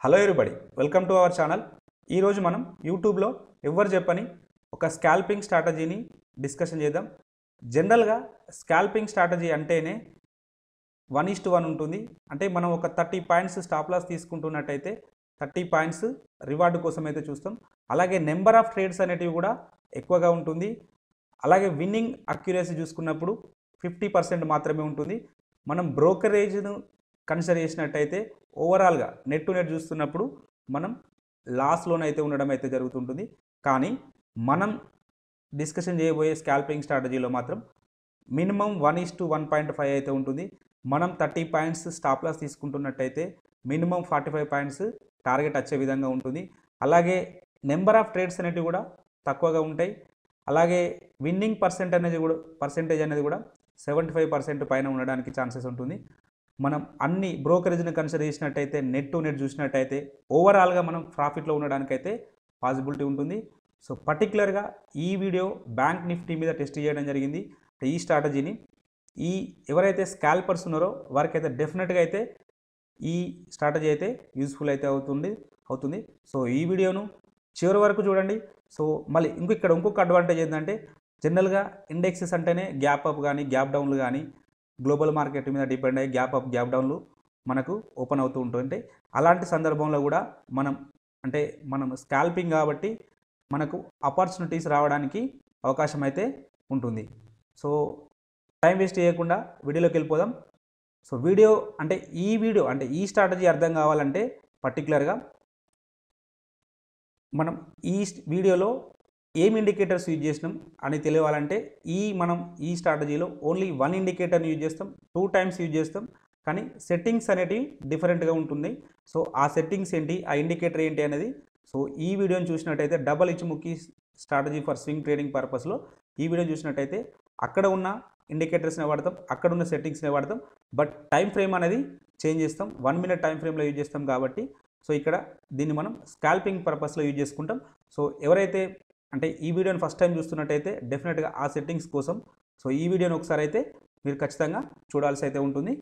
Hello everybody, welcome to our channel. ఈరోజు మనం యూట్యూబ్లో ఎవరు చెప్పని ఒక స్కాల్పింగ్ స్ట్రాటజీని డిస్కషన్ చేద్దాం. జనరల్గా స్కాల్పింగ్ స్ట్రాటజీ అంటేనే 1:1 ఉంటుంది. అంటే మనం ఒక 30 పాయింట్స్ స్టాప్ లాస్ తీసుకుంటున్నట్టయితే 30 పాయింట్స్ రివార్డు కోసం అయితే చూస్తాం. అలాగే నెంబర్ ఆఫ్ ట్రేడ్స్ అనేటివి కూడా ఎక్కువగా ఉంటుంది. అలాగే విన్నింగ్ అక్యురసీ చూసుకున్నప్పుడు 50% మాత్రమే ఉంటుంది. మనం బ్రోకరేజ్ను కన్సిడర్ చేసినట్టయితే ఓవరాల్గా నెట్ టు నెట్ చూస్తున్నప్పుడు మనం లాస్లోనైతే ఉండడం అయితే జరుగుతుంటుంది. కానీ మనం డిస్కషన్ చేయబోయే స్కాల్పింగ్ స్ట్రాటజీలో మాత్రం మినిమం 1:1.5 అయితే ఉంటుంది. మనం 30 పాయింట్స్ స్టాప్ లాస్ తీసుకుంటున్నట్టయితే మినిమం 45 పాయింట్స్ టార్గెట్ వచ్చే విధంగా ఉంటుంది. అలాగే నెంబర్ ఆఫ్ ట్రేడ్స్ అనేటివి కూడా తక్కువగా ఉంటాయి. అలాగే విన్నింగ్ పర్సెంటేజ్ అనేది కూడా 75% పైన ఉండడానికి ఛాన్సెస్ ఉంటుంది. మనం అన్ని బ్రోకరేజ్ని కన్సిడర్ చేసినట్టయితే నెట్ టు నెట్ చూసినట్టయితే ఓవరాల్గా మనం ప్రాఫిట్లో ఉండడానికైతే పాసిబిలిటీ ఉంటుంది. సో పర్టికులర్గా ఈ వీడియో బ్యాంక్ నిఫ్టీ మీద టెస్ట్ చేయడం జరిగింది. ఈ స్ట్రాటజీని ఎవరైతే స్కాల్పర్స్ ఉన్నారో వారికైతే డెఫినెట్గా అయితే ఈ స్ట్రాటజీ అయితే యూస్ఫుల్ అయితే అవుతుంది. సో ఈ వీడియోను చివరి వరకు చూడండి. సో మళ్ళీ ఇంకొక అడ్వాంటేజ్ ఏంటంటే జనరల్గా ఇండెక్సెస్ అంటేనే గ్యాప్ అప్ కానీ గ్యాప్ డౌన్లు కానీ గ్లోబల్ మార్కెట్ మీద డిపెండ్ అయ్యి గ్యాప్ అప్ గ్యాప్ డౌన్లు మనకు ఓపెన్ అవుతూ ఉంటుంటే అలాంటి సందర్భంలో కూడా మనం స్కాల్పింగ్ కాబట్టి మనకు ఆపర్చునిటీస్ రావడానికి అవకాశం అయితే ఉంటుంది. సో టైం వేస్ట్ చేయకుండా వీడియోలోకి వెళ్ళిపోదాం. సో ఈ స్ట్రాటజీ అర్థం కావాలంటే పర్టికులర్గా మనం ఈ వీడియోలో ఏం ఇండికేటర్స్ యూజ్ చేసినాం అని తెలియాలంటే మనం ఈ స్ట్రాటజీలో ఓన్లీ 1 ఇండికేటర్ని యూజ్ చేస్తాం, 2 టైమ్స్ యూజ్ చేస్తాం. కానీ సెట్టింగ్స్ అనేటివి డిఫరెంట్గా ఉంటుంది. సో ఆ సెట్టింగ్స్ ఏంటి, ఆ ఇండికేటర్ ఏంటి అనేది సో ఈ వీడియోని చూసినట్టయితే double Ichimoku strategy for swing trading పర్పస్లో ఈ వీడియో చూసినట్టయితే అక్కడ ఉన్న ఇండికేటర్స్ని వాడతాం, అక్కడ ఉన్న సెట్టింగ్స్ని వాడతాం. బట్ టైం ఫ్రేమ్ అనేది చేంజ్ చేస్తాం, 1 మినిట్ టైం ఫ్రేమ్లో యూజ్ చేస్తాం కాబట్టి సో ఇక్కడ దీన్ని మనం స్కాల్పింగ్ పర్పస్లో యూజ్ చేసుకుంటాం. సో ఎవరైతే ఈ వీడియోని ఫస్ట్ టైం చూస్తున్నట్టయితే డెఫినెట్గా ఆ సెట్టింగ్స్ కోసం సో ఈ వీడియోని ఒకసారి అయితే మీరు ఖచ్చితంగా చూడాల్సి అయితే ఉంటుంది.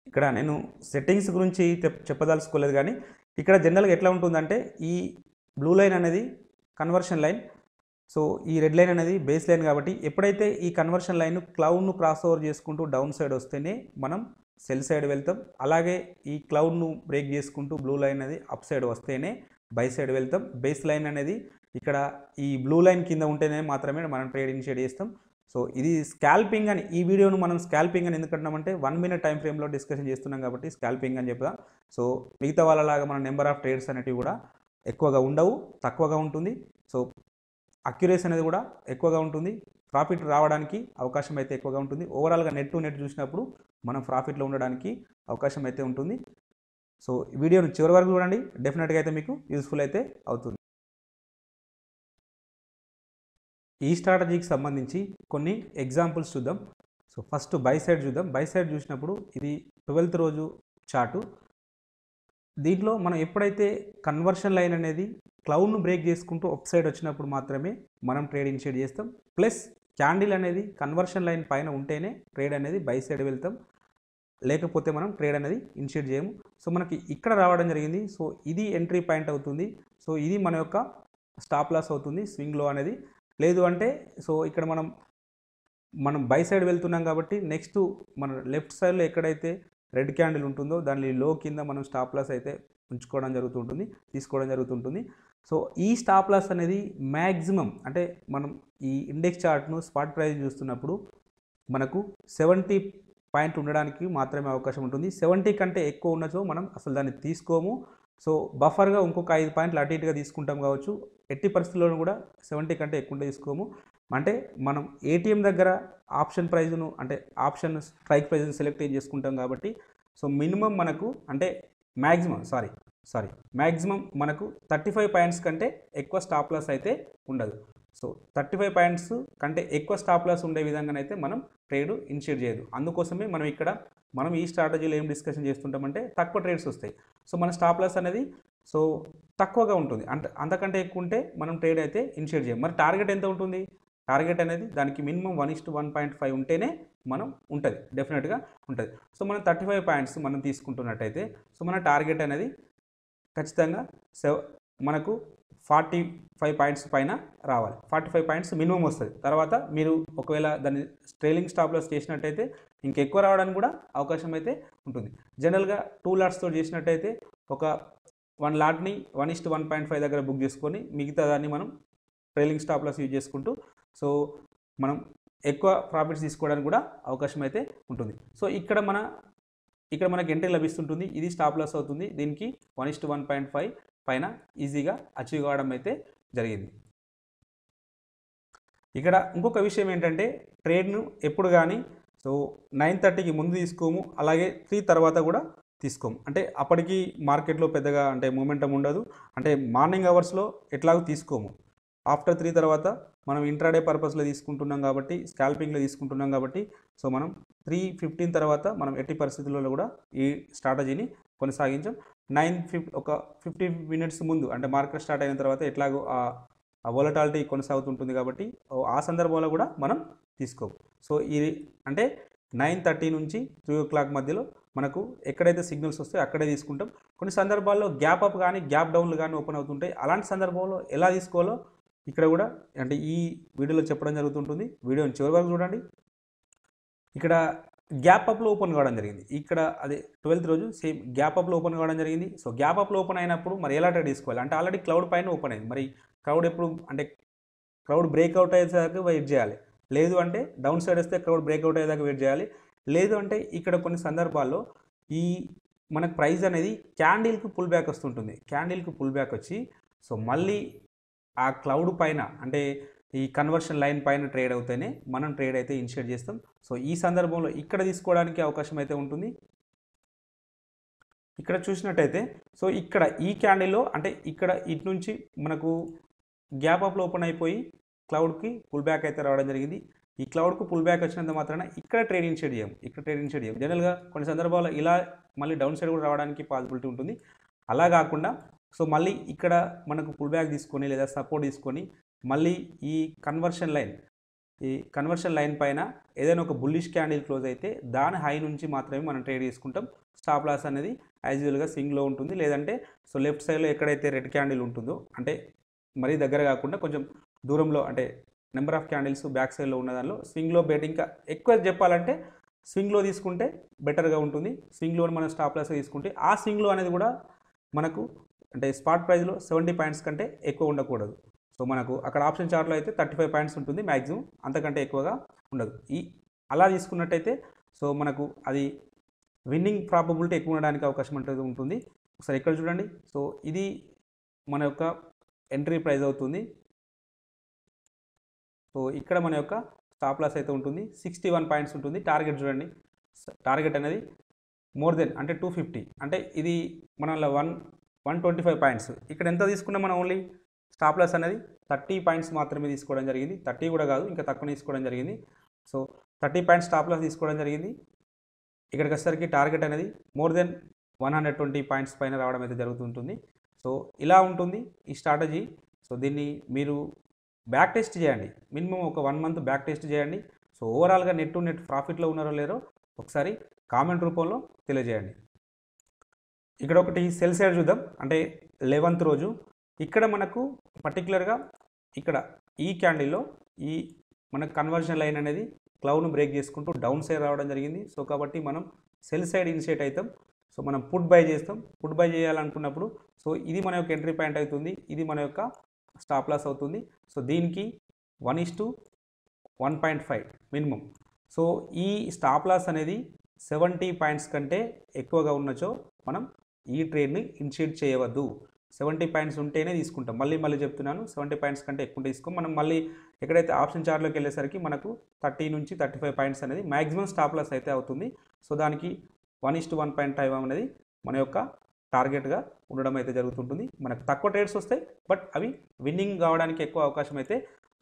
ఇక్కడ నేను సెట్టింగ్స్ గురించి చెప్పదలుచుకోలేదు, కానీ ఇక్కడ జనరల్గా ఎట్లా ఉంటుందంటే ఈ బ్లూ లైన్ అనేది కన్వర్షన్ లైన్, సో ఈ రెడ్ లైన్ అనేది బేస్ లైన్. కాబట్టి ఎప్పుడైతే ఈ కన్వర్షన్ లైన్ క్లౌడ్ను క్రాస్ ఓవర్ చేసుకుంటూ డౌన్ సైడ్ వస్తేనే మనం సెల్ సైడ్ వెళ్తాం. అలాగే ఈ క్లౌడ్ను బ్రేక్ చేసుకుంటూ బ్లూ లైన్ అనేది అప్ సైడ్ వస్తేనే బై సైడ్ వెళ్తాం. బేస్ లైన్ అనేది ఇక్కడ ఈ బ్లూ లైన్ కింద ఉంటేనే మాత్రమే మనం ట్రేడ్ ఇనిషియేట్ చేస్తాం. సో ఇది స్కాల్పింగ్ అని ఈ వీడియోను మనం స్కాల్పింగ్ అని ఎందుకంటున్నామంటే 1 మినిట్ టైం ఫ్రేమ్లో డిస్కషన్ చేస్తున్నాం కాబట్టి స్కాల్పింగ్ అని చెప్తాం. సో మిగతా వాళ్ళలాగా మన నెంబర్ ఆఫ్ ట్రేడ్స్ అనేటివి కూడా ఎక్కువగా ఉండవు, తక్కువగా ఉంటుంది. సో అక్యురేసీ అనేది కూడా ఎక్కువగా ఉంటుంది, ప్రాఫిట్ రావడానికి అవకాశం అయితే ఎక్కువగా ఉంటుంది. ఓవరాల్గా నెట్ టు నెట్ చూసినప్పుడు మనం ప్రాఫిట్లో ఉండడానికి అవకాశం అయితే ఉంటుంది. సో వీడియోను చివరి వరకు చూడండి, డెఫినెట్గా అయితే మీకు యూస్ఫుల్ అయితే అవుతుంది. ఈ స్ట్రాటజీకి సంబంధించి కొన్ని ఎగ్జాంపుల్స్ చూద్దాం. సో ఫస్ట్ బై సైడ్ చూద్దాం. బై సైడ్ చూసినప్పుడు ఇది 12th రోజు చార్టు. దీంట్లో మనం ఎప్పుడైతే కన్వర్షన్ లైన్ అనేది క్లౌడ్ను బ్రేక్ చేసుకుంటూ అప్ సైడ్ వచ్చినప్పుడు మాత్రమే మనం ట్రేడ్ ఇనిషియేట్ చేస్తాం. ప్లస్ క్యాండిల్ అనేది కన్వర్షన్ లైన్ పైన ఉంటేనే ట్రేడ్ అనేది బై సైడ్ వెళ్తాం, లేకపోతే మనం ట్రేడ్ అనేది ఇనిషియేట్ చేయము. సో మనకి ఇక్కడ రావడం జరిగింది. సో ఇది ఎంట్రీ పాయింట్ అవుతుంది. సో ఇది మన యొక్క స్టాప్ లాస్ అవుతుంది స్వింగ్లో అనేది. లేదు అంటే సో ఇక్కడ మనం బై సైడ్ వెళ్తున్నాం కాబట్టి నెక్స్ట్ మన లెఫ్ట్ సైడ్లో ఎక్కడైతే రెడ్ క్యాండిల్ ఉంటుందో దాని లో కింద మనం స్టాప్ లాస్ అయితే తీసుకోవడం జరుగుతుంటుంది. సో ఈ స్టాప్ లాస్ అనేది మ్యాక్సిమం మనం ఈ ఇండెక్స్ చార్ట్ను స్పాట్ ప్రైస్ చూస్తున్నప్పుడు మనకు 70 పాయింట్ ఉండడానికి మాత్రమే అవకాశం ఉంటుంది. 70 కంటే ఎక్కువ ఉన్నచో మనం అసలు దాన్ని తీసుకోము. సో బఫర్గా ఇంకొక 5 పాయింట్లు అటు ఇటుగా తీసుకుంటాం కావచ్చు. ఎట్టి పరిస్థితుల్లోనూ కూడా 70 కంటే ఎక్కువ తీసుకోము. మనం ఏటీఎం దగ్గర ఆప్షన్ ప్రైజ్ను ఆప్షన్ స్ట్రైక్ ప్రైజ్ను సెలెక్ట్ చేసుకుంటాం కాబట్టి సో మినిమం మనకు మ్యాక్సిమం మనకు 35 పాయింట్స్ కంటే ఎక్కువ స్టాప్ లాస్ అయితే ఉండదు. సో 35 పాయింట్స్ కంటే ఎక్కువ స్టాప్ లాస్ ఉండే విధంగానైతే మనం ట్రేడ్ ఇనిషియేట్ చేయదు. అందుకోసమే మనం ఈ స్ట్రాటజీలో ఏం డిస్కషన్ చేస్తుంటామంటే తక్కువ ట్రేడ్స్ వస్తాయి. సో మన స్టాప్ లాస్ అనేది సో తక్కువగా ఉంటుంది. అంతకంటే ఎక్కువ ఉంటే మనం ట్రేడ్ అయితే ఇనిషియేట్ చేయం. మరి టార్గెట్ ఎంత ఉంటుంది? టార్గెట్ అనేది దానికి మినిమం 1:1.5 ఉంటేనే మనం ఉంటుంది, డెఫినెట్గా ఉంటుంది. సో మనం 35 పాయింట్స్ మనం తీసుకుంటున్నట్టయితే సో మన టార్గెట్ అనేది ఖచ్చితంగా మనకు 45 పాయింట్స్ పైన రావాలి. 45 పాయింట్స్ మినిమం వస్తుంది. తర్వాత మీరు ఒకవేళ దాన్ని ట్రైలింగ్ స్టాప్ లాస్ చేసినట్టయితే ఇంకెక్కువ రావడానికి కూడా అవకాశం అయితే ఉంటుంది. జనరల్గా 2 లాట్స్తో చేసినట్టయితే ఒక 1 లాట్ని 1:1.5 దగ్గర బుక్ చేసుకొని మిగతా దాన్ని మనం ట్రైలింగ్ స్టాప్ లాస్ యూజ్ చేసుకుంటూ సో మనం ఎక్కువ ప్రాఫిట్స్ తీసుకోవడానికి కూడా అవకాశం అయితే ఉంటుంది. సో ఇక్కడ మనకి ఎంట్రీ లభిస్తుంటుంది. ఇది స్టాప్ లాస్ అవుతుంది. దీనికి 1:1.5 పైన ఈజీగా అచీవ్ కావడం అయితే జరిగింది. ఇక్కడ ఇంకొక విషయం ఏంటంటే ట్రేడ్ను ఎప్పుడు కానీ సో 9:30కి ముందు తీసుకోము, అలాగే 3 తర్వాత కూడా తీసుకోము. అంటే అప్పటికి మార్కెట్లో పెద్దగా అంటే మూమెంటం ఉండదు. అంటే మార్నింగ్ అవర్స్లో ఎట్లాగో తీసుకోము. ఆఫ్టర్ 3 తర్వాత మనం ఇంట్రాడే పర్పస్లో తీసుకుంటున్నాం కాబట్టి, స్కాల్పింగ్లో తీసుకుంటున్నాం కాబట్టి సో మనం 3:15 తర్వాత మనం ఎట్టి పరిస్థితుల్లో కూడా ఈ స్ట్రాటజీని కొనసాగించాం. ఒక 50 మినిట్స్ ముందు అంటే మార్కెట్ స్టార్ట్ అయిన తర్వాత ఎట్లాగో ఆ వోలటాలిటీ కొనసాగుతుంటుంది కాబట్టి ఆ సందర్భంలో కూడా మనం తీసుకోము. సో ఇది అంటే 9:30 నుంచి 3 o'clock మధ్యలో మనకు ఎక్కడైతే సిగ్నల్స్ వస్తాయో అక్కడే తీసుకుంటాం. కొన్ని సందర్భాల్లో గ్యాప్ అప్ కానీ గ్యాప్ డౌన్లు కానీ ఓపెన్ అవుతుంటాయి. అలాంటి సందర్భంలో ఎలా తీసుకోవాలో ఇక్కడ కూడా అంటే ఈ వీడియోలో చెప్పడం జరుగుతుంటుంది. వీడియోని చివరి వరకు చూడండి. ఇక్కడ గ్యాప్ అప్లో ఓపెన్ కావడం జరిగింది. ఇక్కడ అదే 12th రోజు సేమ్ గ్యాప్ అప్లో ఓపెన్ కావడం జరిగింది. సో గ్యాప్ అప్లో ఓపెన్ అయినప్పుడు మరి ఎలా ట్రేడ్ తీసుకోవాలి అంటే ఆల్రెడీ క్లౌడ్ పైన ఓపెన్ అయింది. మరి క్రౌడ్ ఎప్పుడు అంటే క్రౌడ్ బ్రేక్అవుట్ అయ్యేదాకా వెయిట్ చేయాలి. లేదు అంటే డౌన్ సైడ్ వస్తే క్రౌడ్ బ్రేక్అవుట్ అయ్యేదాకా వెయిట్ చేయాలి. లేదు అంటే ఇక్కడ కొన్ని సందర్భాల్లో ఈ మనకు ప్రైస్ అనేది క్యాండిల్కి పుల్ బ్యాక్ వస్తుంటుంది. క్యాండిల్కి పుల్ బ్యాక్ వచ్చి సో మళ్ళీ ఆ క్లౌడ్ పైన అంటే ఈ కన్వర్షన్ లైన్ పైన ట్రేడ్ అవుతేనే మనం ట్రేడ్ అయితే ఇనిషియేట్ చేస్తాం. సో ఈ సందర్భంలో ఇక్కడ తీసుకోవడానికి అవకాశం అయితే ఉంటుంది. ఇక్కడ చూసినట్టయితే సో ఇక్కడ ఈ క్యాండిల్లో అంటే ఇక్కడ ఇటు నుంచి మనకు గ్యాప్ అప్లో ఓపెన్ అయిపోయి క్లౌడ్కి పుల్ బ్యాక్ అయితే రావడం జరిగింది. ఈ క్లౌడ్కు పుల్ బ్యాక్ వచ్చినంత మాత్రాన ఇక్కడ ట్రేడ్ ఇనిషియేట్ చేయం. జనరల్గా కొన్ని సందర్భాల్లో ఇలా మళ్ళీ డౌన్ సైడ్ కూడా రావడానికి పాసిబిలిటీ ఉంటుంది. అలా కాకుండా సో మళ్ళీ ఇక్కడ మనకు పుల్ బ్యాక్ తీసుకొని లేదా సపోర్ట్ తీసుకొని మళ్ళీ ఈ కన్వర్షన్ లైన్ పైన ఏదైనా ఒక బుల్లిష్ క్యాండిల్ క్లోజ్ అయితే దాని హై నుంచి మాత్రమే మనం ట్రేడ్ చేసుకుంటాం. స్టాప్ లాస్ అనేది యాజ్ యూజువల్గా స్వింగ్లో ఉంటుంది. లేదంటే సో లెఫ్ట్ సైడ్లో ఎక్కడైతే రెడ్ క్యాండిల్ ఉంటుందో అంటే మరీ దగ్గర కాకుండా కొంచెం దూరంలో అంటే నెంబర్ ఆఫ్ క్యాండిల్స్ బ్యాక్ సైడ్లో ఉన్న దానిలో స్వింగ్లో బెట్ ఇంకా ఎక్కువ చెప్పాలంటే స్వింగ్లో తీసుకుంటే బెటర్గా ఉంటుంది. స్వింగ్లో మనం స్టాప్ లాస్ తీసుకుంటే ఆ స్వింగ్లో అనేది కూడా మనకు అంటే స్పాట్ ప్రైస్లో 70 పాయింట్స్ కంటే ఎక్కువ ఉండకూడదు. సో మనకు అక్కడ ఆప్షన్ చార్ట్లో అయితే 35 పాయింట్స్ ఉంటుంది మ్యాక్సిమం, అంతకంటే ఎక్కువగా ఉండదు. అలా తీసుకున్నట్టయితే సో మనకు అది విన్నింగ్ ప్రాబబిలిటీ ఎక్కువ ఉండడానికి అవకాశం అనేది ఉంటుంది. ఒకసారి ఇక్కడ చూడండి. సో ఇది మన యొక్క ఎంట్రీ ప్రైస్ అవుతుంది. సో ఇక్కడ మన యొక్క స్టాప్ లాస్ అయితే ఉంటుంది. 61 పాయింట్స్ ఉంటుంది. టార్గెట్ చూడండి. టార్గెట్ అనేది మోర్ దెన్ అంటే 250 అంటే ఇది మన 125 పాయింట్స్. ఇక్కడ ఎంత తీసుకున్నాం మనం ఓన్లీ స్టాప్ లాస్ అనేది 30 పాయింట్స్ మాత్రమే తీసుకోవడం జరిగింది. 30 కూడా కాదు, ఇంకా తక్కువ తీసుకోవడం జరిగింది. సో 30 పాయింట్స్ స్టాప్ లాస్ తీసుకోవడం జరిగింది. ఇక్కడికి వచ్చేసరికి టార్గెట్ అనేది మోర్ దెన్ 120 పాయింట్స్ పైన రావడం అయితే జరుగుతుంటుంది. సో ఇలా ఉంటుంది ఈ స్ట్రాటజీ. సో దీన్ని మీరు బ్యాక్ టెస్ట్ చేయండి. మినిమం ఒక 1 month బ్యాక్ టెస్ట్ చేయండి. సో ఓవరాల్గా నెట్ టు నెట్ ప్రాఫిట్లో ఉన్నారో లేరో ఒకసారి కామెంట్ రూపంలో తెలియజేయండి. ఇక్కడ ఒకటి సెల్ సైడ్ చూద్దాం. అంటే 11th రోజు ఇక్కడ మనకు పర్టికులర్గా ఇక్కడ ఈ క్యాండిల్లో ఈ మనకు కన్వర్షన్ లైన్ అనేది క్లౌడ్ను బ్రేక్ చేసుకుంటూ డౌన్ సైడ్ రావడం జరిగింది. సో కాబట్టి మనం సెల్ సైడ్ ఇనిషియేట్ అవుతాం. సో మనం పుట్ బై చేస్తాం. పుట్ బై చేయాలనుకున్నప్పుడు సో ఇది మన యొక్క ఎంట్రీ పాయింట్ అవుతుంది. ఇది మన యొక్క స్టాప్ లాస్ అవుతుంది. సో దీనికి 1:1.5 మినిమం. సో ఈ స్టాప్ లాస్ అనేది 70 పాయింట్స్ కంటే ఎక్కువగా ఉన్నచో మనం ఈ ట్రేడ్ని ఇనిషియేట్ చేయవద్దు. 70 పాయింట్స్ ఉంటేనే తీసుకుంటాం. మళ్ళీ చెప్తున్నాను, 70 పాయింట్స్ కంటే ఎక్కువ తీసుకోం. మనం మళ్ళీ ఎక్కడైతే ఆప్షన్ చార్ట్లోకి వెళ్ళేసరికి మనకు 30 నుంచి 35 పాయింట్స్ అనేది మ్యాక్సిమం స్టాప్ లాస్ అయితే అవుతుంది. సో దానికి 1:1.5 అనేది మన యొక్క టార్గెట్గా ఉండడం అయితే జరుగుతుంటుంది. మనకు తక్కువ ట్రేడ్స్ వస్తాయి, బట్ అవి విన్నింగ్ కావడానికి ఎక్కువ అవకాశం అయితే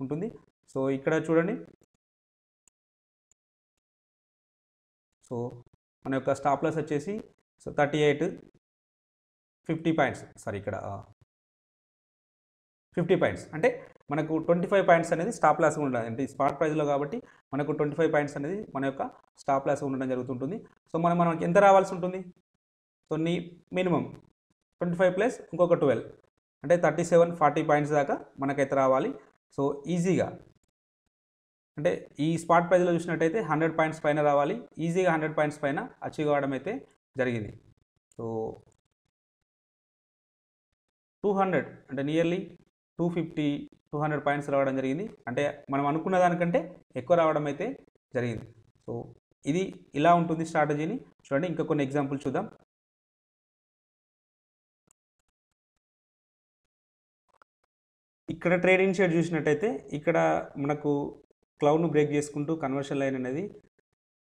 ఉంటుంది. సో ఇక్కడ చూడండి. సో మన యొక్క స్టాప్ లాస్ వచ్చేసి సో 50 పాయింట్స్, సారీ ఇక్కడ 50 పాయింట్స్ అంటే మనకు 25 పాయింట్స్ అనేది స్టాప్ లాస్ ఉండాలి. అంటే స్పాట్ ప్రైస్లో కాబట్టి మనకు 25 పాయింట్స్ అనేది మన యొక్క స్టాప్ లాస్ ఉండడం జరుగుతుంటుంది. సో మనకి ఎంత రావాల్సి ఉంటుంది? సో మినిమం 25 ప్లస్ ఇంకొక 12 అంటే 37-40 పాయింట్స్ దాకా మనకైతే రావాలి. సో ఈజీగా అంటే ఈ స్పాట్ ప్రైస్లో చూసినట్టయితే 100 పాయింట్స్ పైన రావాలి. ఈజీగా 100 పాయింట్స్ పైన అచీవ్ కావడం అయితే జరిగింది. సో 200 అంటే నియర్లీ 250-200 పాయింట్స్ రావడం జరిగింది. అంటే మనం అనుకున్న దానికంటే ఎక్కువ రావడం అయితే జరిగింది. సో ఇది ఇలా ఉంటుంది స్ట్రాటజీని. చూడండి ఇంకా కొన్ని ఎగ్జాంపుల్ చూద్దాం. ఇక్కడ ట్రేడింగ్ షేర్ చూసినట్టయితే ఇక్కడ మనకు క్లౌడ్ను బ్రేక్ చేసుకుంటూ కన్వర్షన్ లైన్ అనేది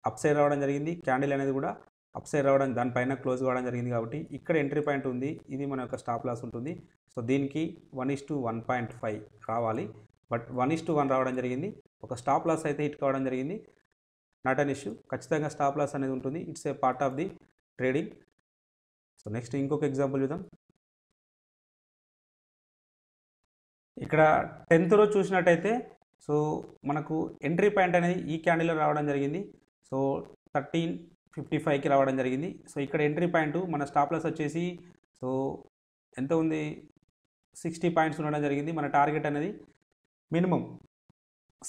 అప్ సైడ్ రావడం జరిగింది. క్యాండిల్ అనేది కూడా అప్ సైడ్ రావడం, దానిపైన క్లోజ్ కావడం జరిగింది. కాబట్టి ఇక్కడ ఎంట్రీ పాయింట్ ఉంది, ఇది మన యొక్క స్టాప్ లాస్ ఉంటుంది. సో దీనికి 1:1.5 రావాలి, బట్ 1:1 రావడం జరిగింది. ఒక స్టాప్ లాస్ అయితే హిట్ కావడం జరిగింది. నాట్ అన్ ఇష్యూ, ఖచ్చితంగా స్టాప్ లాస్ అనేది ఉంటుంది. It's a part of the trading. So next ఇంకొక ఎగ్జాంపుల్ చూద్దాం. ఇక్కడ 10th రోజు చూసినట్టయితే సో మనకు ఎంట్రీ పాయింట్ అనేది ఈ క్యాండిల్లో రావడం జరిగింది. సో 13:55కి రావడం జరిగింది. సో ఇక్కడ ఎంట్రీ పాయింట్ మన స్టాప్ లాస్ వచ్చేసి సో ఎంత ఉంది, 60 పాయింట్స్ ఉండడం జరిగింది. మన టార్గెట్ అనేది మినిమం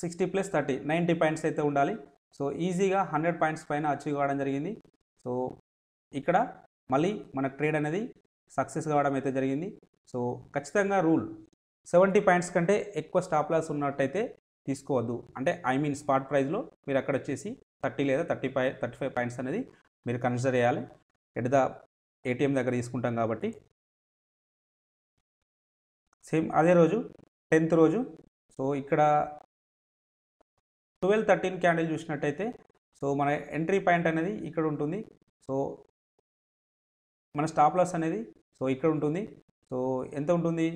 60 + 30 90 పాయింట్స్ అయితే ఉండాలి. సో ఈజీగా 100 పాయింట్స్ పైన అచీవ్ కావడం జరిగింది. సో ఇక్కడ మళ్ళీ మన ట్రేడ్ అనేది సక్సెస్ కావడం అయితే జరిగింది. సో ఖచ్చితంగా రూల్ 70 పాయింట్స్ కంటే ఎక్కువ స్టాప్ లాస్ ఉన్నట్టయితే తీసుకోవద్దు. అంటే స్పాట్ ప్రైస్లో మీరు అక్కడ వచ్చేసి 30 లేదా 35 పాయింట్స్ అనేది మీరు కన్సిడర్ చేయాలి. ఎట్ ద ఏటీఎం దగ్గర తీసుకుంటాం కాబట్టి. సేమ్ అదే రోజు 10th రోజు సో ఇక్కడ 12:13 క్యాండిల్ చూసినట్టయితే సో మన ఎంట్రీ పాయింట్ అనేది ఇక్కడ ఉంటుంది. సో మన స్టాప్ లాస్ అనేది సో ఇక్కడ ఉంటుంది. సో ఎంత ఉంటుంది,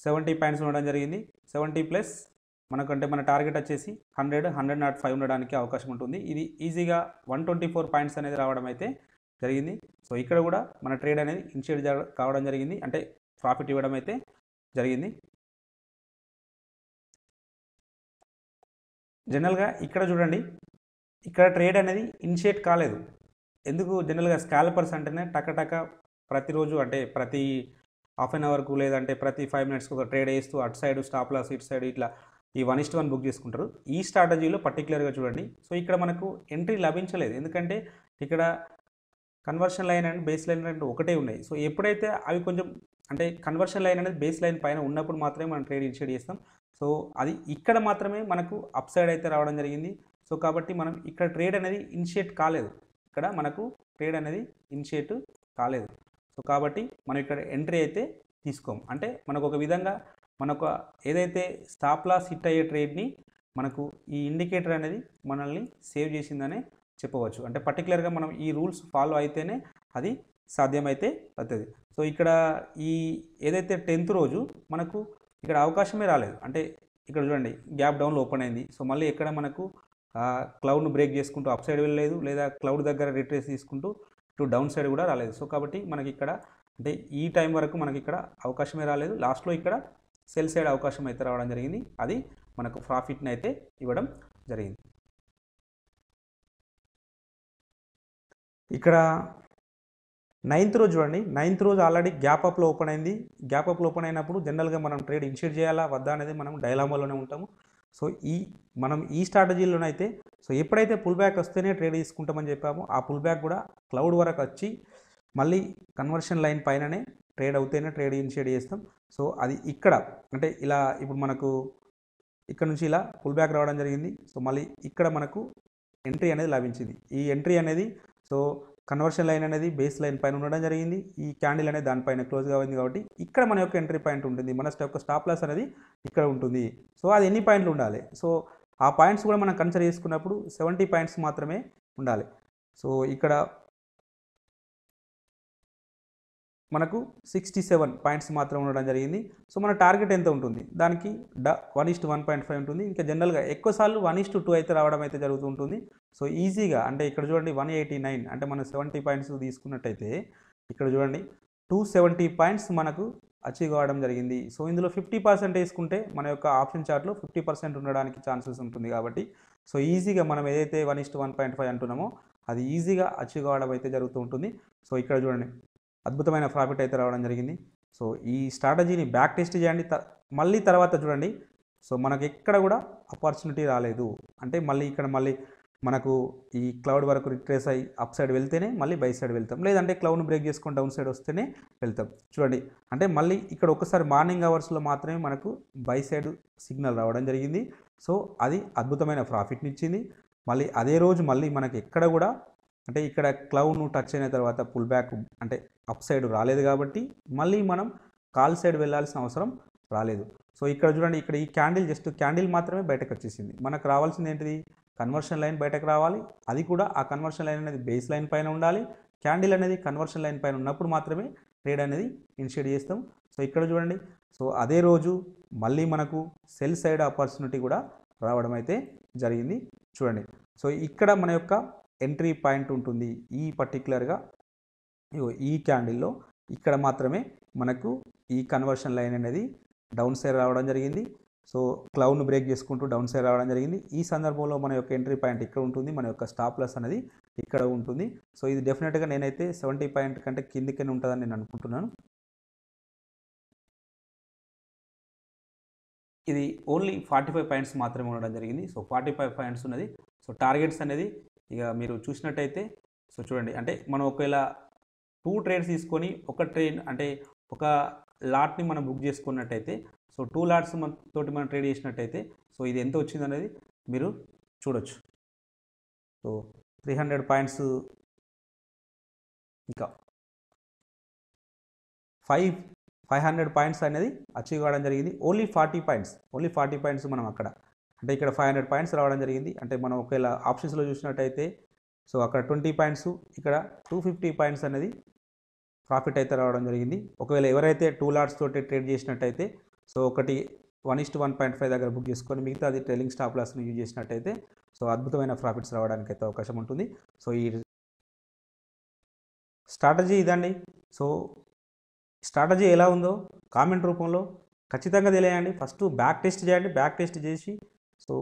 70 పాయింట్స్ ఉండడం జరిగింది. 70 ప్లస్ మనకంటే మన టార్గెట్ వచ్చేసి 100-105 ఉండడానికి అవకాశం ఉంటుంది. ఇది ఈజీగా 124 పాయింట్స్ అనేది రావడం అయితే జరిగింది. సో ఇక్కడ కూడా మన ట్రేడ్ అనేది ఇనిషియేట్ కావడం జరిగింది, అంటే ప్రాఫిట్ ఇవ్వడం అయితే జరిగింది. జనరల్గా ఇక్కడ చూడండి, ఇక్కడ ట్రేడ్ అనేది ఇనిషియేట్ కాలేదు. ఎందుకు? జనరల్గా స్కాల్పర్స్ అంటేనే టకటక ప్రతిరోజు అంటే ప్రతి హాఫ్ అన్ అవర్కు లేదంటే ప్రతి 5 మినిట్స్కి ఒక ట్రేడ్ వేస్తూ అటు సైడ్ స్టాప్ లాస్ ఇటు సైడ్ ఇట్లా ఈ 1:1 బుక్ చేసుకుంటారు. ఈ స్ట్రాటజీలో పర్టికులర్గా చూడండి. సో ఇక్కడ మనకు ఎంట్రీ లభించలేదు, ఎందుకంటే ఇక్కడ conversion line and base line రెండు ఒకటే ఉన్నాయి. సో ఎప్పుడైతే అవి కొంచెం అంటే కన్వర్షన్ లైన్ అనేది బేస్ లైన్ పైన ఉన్నప్పుడు మాత్రమే మనం ట్రేడ్ ఇనిషియేట్ చేస్తాం. సో అది ఇక్కడ మాత్రమే మనకు అప్ సైడ్ అయితే రావడం జరిగింది. సో కాబట్టి మనం ఇక్కడ ట్రేడ్ అనేది ఇనిషియేట్ కాలేదు, ఇక్కడ మనకు ట్రేడ్ అనేది ఇనిషియేట్ కాలేదు. సో కాబట్టి మనం ఇక్కడ ఎంట్రీ అయితే తీసుకోం. అంటే మనకు ఒక విధంగా మనకు ఏదైతే స్టాప్ లాస్ హిట్ అయ్యే ట్రేడ్ని మనకు ఈ ఇండికేటర్ అనేది మనల్ని సేవ్ చేసిందనే చెప్పవచ్చు. అంటే పర్టికులర్గా మనం ఈ రూల్స్ ఫాలో అయితేనే అది సాధ్యమైతే అవుతుంది. సో ఇక్కడ ఈ ఏదైతే 10th రోజు మనకు ఇక్కడ అవకాశమే రాలేదు. అంటే ఇక్కడ చూడండి, గ్యాప్ డౌన్లో ఓపెన్ అయింది. సో మళ్ళీ ఎక్కడ మనకు క్లౌడ్ను బ్రేక్ చేసుకుంటూ అప్ సైడ్ వెళ్ళలేదు, లేదా క్లౌడ్ దగ్గర రిట్రేస్ తీసుకుంటూ ఇటు డౌన్ సైడ్ కూడా రాలేదు. సో కాబట్టి మనకి ఇక్కడ అంటే ఈ టైం వరకు మనకి ఇక్కడ అవకాశమే రాలేదు. లాస్ట్లో ఇక్కడ సెల్ సైడ్ అవకాశం అయితే రావడం జరిగింది, అది మనకు ప్రాఫిట్ని అయితే ఇవ్వడం జరిగింది. ఇక్కడ 9th రోజు చూడండి, 9th రోజు ఆల్రెడీ గ్యాప్ అప్లో ఓపెన్ అయింది. గ్యాప్ అప్లో ఓపెన్ అయినప్పుడు జనరల్గా మనం ట్రేడ్ ఇనిషియేట్ చేయాలా వద్దా అనేది మనం డైలామాలోనే ఉంటాము. సో మనం ఈ స్ట్రాటజీలోనైతే సో ఎప్పుడైతే పుల్ బ్యాక్ వస్తేనే ట్రేడ్ తీసుకుంటామని చెప్పామో ఆ పుల్ బ్యాక్ కూడా క్లౌడ్ వరకు వచ్చి మళ్ళీ కన్వర్షన్ లైన్ పైననే ట్రేడ్ అవుతేనే ట్రేడ్ ఇనిషియేట్ చేస్తాం. సో అది ఇక్కడ అంటే ఇలా ఇప్పుడు మనకు ఇక్కడ నుంచి ఇలా పుల్ బ్యాక్ రావడం జరిగింది. సో మళ్ళీ ఇక్కడ మనకు ఎంట్రీ అనేది లభించింది. ఈ ఎంట్రీ అనేది సో కన్వర్షన్ లైన్ అనేది బేస్ లైన్ పైన ఉండడం జరిగింది. ఈ క్యాండిల్ అనేది దానిపైన క్లోజ్ కావాలి కాబట్టి ఇక్కడ మన యొక్క ఎంట్రీ పాయింట్ ఉంటుంది. మన యొక్క స్టాప్ లాస్ అనేది ఇక్కడ ఉంటుంది. సో అది ఎన్ని పాయింట్లు ఉండాలి? సో ఆ పాయింట్స్ కూడా మనం కన్సిడర్ చేసుకున్నప్పుడు 70 పాయింట్స్ మాత్రమే ఉండాలి. సో ఇక్కడ మనకు 67 పాయింట్స్ మాత్రం ఉండడం జరిగింది. సో మన టార్గెట్ ఎంత ఉంటుంది? దానికి 1:1.5 ఉంటుంది. ఇంకా జనరల్గా ఎక్కువసార్లు 1:2 అయితే రావడం అయితే జరుగుతూ ఉంటుంది. సో ఈజీగా అంటే ఇక్కడ చూడండి 189 అంటే మనం 70 పాయింట్స్ తీసుకున్నట్టయితే ఇక్కడ చూడండి 270 పాయింట్స్ మనకు అచీవ్ కావడం జరిగింది. సో ఇందులో 50% వేసుకుంటే మన యొక్క ఆప్షన్ చార్ట్లో 50% ఉండడానికి ఛాన్సెస్ ఉంటుంది కాబట్టి సో ఈజీగా మనం ఏదైతే 1:1.5 అంటున్నామో అది ఈజీగా అచీవ్ కావడం అయితే జరుగుతూ ఉంటుంది. సో ఇక్కడ చూడండి అద్భుతమైన ప్రాఫిట్ అయితే రావడం జరిగింది. సో ఈ స్ట్రాటజీని బ్యాక్ టెస్ట్ చేయండి. మళ్ళీ తర్వాత చూడండి సో మనకి ఎక్కడ కూడా ఆపర్చునిటీ రాలేదు అంటే మళ్ళీ ఇక్కడ మళ్ళీ మనకు ఈ క్లౌడ్ వరకు రిట్రేస్ అయ్యి అప్ సైడ్ వెళ్తేనే మళ్ళీ బై సైడ్ వెళ్తాం, లేదంటే క్లౌడ్ని బ్రేక్ చేసుకొని డౌన్ సైడ్ వస్తేనే వెళ్తాం. చూడండి అంటే మళ్ళీ ఇక్కడ ఒకసారి మార్నింగ్ అవర్స్లో మాత్రమే మనకు బై సైడ్ సిగ్నల్ రావడం జరిగింది. సో అది అద్భుతమైన ప్రాఫిట్ని ఇచ్చింది. మళ్ళీ అదే రోజు మళ్ళీ మనకి ఎక్కడ కూడా అంటే ఇక్కడ క్లౌడ్ను టచ్ అయిన తర్వాత పుల్ బ్యాక్ అంటే అప్ సైడ్ రాలేదు కాబట్టి మళ్ళీ మనం కాల్ సైడ్ వెళ్ళాల్సిన అవసరం రాలేదు. సో ఇక్కడ చూడండి ఇక్కడ ఈ క్యాండిల్ జస్ట్ క్యాండిల్ మాత్రమే బయటకు వచ్చేసింది. మనకు రావాల్సింది ఏంటిది కన్వర్షన్ లైన్ బయటకు రావాలి, అది కూడా ఆ కన్వర్షన్ లైన్ అనేది బేస్ లైన్ పైన ఉండాలి. క్యాండిల్ అనేది కన్వర్షన్ లైన్ పైన ఉన్నప్పుడు మాత్రమే ట్రేడ్ అనేది ఇనిషియేట్ చేస్తాం. సో ఇక్కడ చూడండి సో అదే రోజు మళ్ళీ మనకు సెల్ సైడ్ ఆపర్చునిటీ కూడా రావడం అయితే జరిగింది. చూడండి సో ఇక్కడ మన యొక్క ఎంట్రీ పాయింట్ ఉంటుంది ఈ పర్టికులర్గా ఈ క్యాండిల్లో ఇక్కడ మాత్రమే మనకు ఈ కన్వర్షన్ లైన్ అనేది డౌన్ సైడ్ రావడం జరిగింది. సో క్లౌడ్ను బ్రేక్ చేసుకుంటూ డౌన్ సైడ్ రావడం జరిగింది. ఈ సందర్భంలో మన యొక్క ఎంట్రీ పాయింట్ ఇక్కడ ఉంటుంది, మన యొక్క స్టాప్ లాస్ అనేది ఇక్కడ ఉంటుంది. సో ఇది డెఫినెట్గా నేనైతే 70 పాయింట్ కంటే కిందికనే ఉంటుందని నేను అనుకుంటున్నాను. ఇది ఓన్లీ 45 పాయింట్స్ మాత్రమే ఉండడం జరిగింది. సో 45 పాయింట్స్ ఉన్నది. సో టార్గెట్స్ అనేది ఇక మీరు చూసినట్టయితే సో చూడండి అంటే మనం ఒకవేళ 2 ట్రేడ్స్ తీసుకొని ఒక ట్రేడ్ అంటే ఒక లాట్ని మనం బుక్ చేసుకున్నట్టయితే సో 2 లాట్స్ తోటి మనం ట్రేడ్ చేసినట్టయితే సో ఇది ఎంత వచ్చింది అనేది మీరు చూడొచ్చు. సో 300 పాయింట్స్ ఇంకా 500 పాయింట్స్ అనేది అచీవ్ కావడం జరిగింది. ఓన్లీ 40 పాయింట్స్ మనం అక్కడ అంటే ఇక్కడ 500 పాయింట్స్ రావడం జరిగింది. అంటే మనం ఒకవేళ ఆప్షన్స్లో చూసినట్టయితే సో అక్కడ 20 పాయింట్స్ ఇక్కడ 250 పాయింట్స్ అనేది ప్రాఫిట్ అయితే రావడం జరిగింది. ఒకవేళ ఎవరైతే 2 లాట్స్ తోటి ట్రేడ్ చేసినట్టయితే సో ఒకటి 1:1.5 దగ్గర బుక్ చేసుకొని మిగతా అది ట్రైలింగ్ స్టాప్ లాస్ని యూజ్ చేసినట్టయితే సో అద్భుతమైన ప్రాఫిట్స్ రావడానికి అయితే అవకాశం ఉంటుంది. సో ఈ స్ట్రాటజీ ఇదండి. సో స్ట్రాటజీ ఎలా ఉందో కామెంట్ రూపంలో ఖచ్చితంగా తెలియండి. ఫస్ట్ బ్యాక్ టెస్ట్ చేయండి, బ్యాక్ టెస్ట్ చేసి సో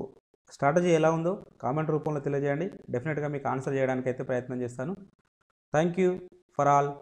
స్ట్రాటజీ ఎలా ఉందో కామెంట్ రూపంలో తెలియజేయండి. డెఫినెట్గా మీకు ఆన్సర్ చేయడానికి అయితే ప్రయత్నం చేస్తాను. Thank you for all.